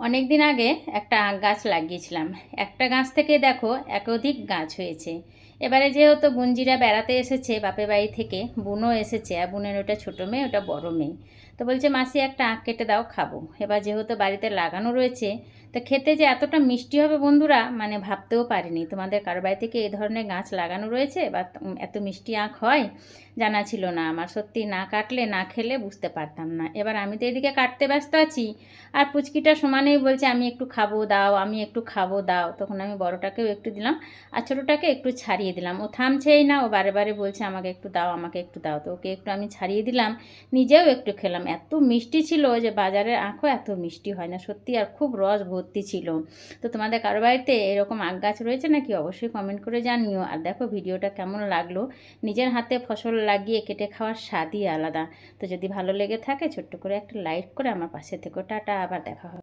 অনেক দিন আগে একটা আখ গাছ লাগিয়েছিলাম। একটা গাছ থেকে দেখো একাধিক গাছ হয়েছে। এবারে যেহেতু বুনজিরা বেড়াতে এসেছে বাপের বাড়ি থেকে, বুনও এসেছে, আর বুনের ওটা ছোটো মেয়ে, ওটা বড় মেয়ে। তো বলছে মাসি একটা আখ কেটে দাও, খাবো। এবার যেহেতু বাড়িতে লাগানো রয়েছে, তো খেতে যে এতটা মিষ্টি হবে বন্ধুরা, মানে ভাবতেও পারিনি। তোমাদের কারো বাড়ি থেকে এই ধরনের গাছ লাগানো রয়েছে বা এত মিষ্টি আখ হয় জানা ছিল না আমার। সত্যি না কাটলে না খেলে বুঝতে পারতাম না। এবার আমি তো এদিকে কাটতে ব্যস্ত আছি, আর পুচকিটা সমানেই বলছে আমি একটু খাবো দাও, আমি একটু খাবো দাও। তখন আমি বড়টাকেও একটু দিলাম, আর ছোটোটাকে একটু ছাড়িয়ে দিলাম। ও থামছেই না, ও বারে বারে বলছে আমাকে একটু দাও, আমাকে একটু দাও। তো ওকে একটু আমি ছাড়িয়ে দিলাম, নিজেও একটু খেলাম। এত মিষ্টি ছিল যে বাজারের আখও এত মিষ্টি হয় না সত্যি, আর খুব রস ভর্তি ছিল। তো তোমাদের কারো বাড়িতে এরকম আখ গাছ রয়েছে নাকি অবশ্যই কমেন্ট করে জানিও। আর দেখো ভিডিওটা কেমন লাগলো, নিজের হাতে ফসল লাগিয়ে কেটে খাওয়ার স্বাদই আলাদা। তো যদি ভালো লেগে থাকে ছোট্ট করে একটা লাইক করে আমার পাশে থেকো। টাটা, আবার দেখা হবে।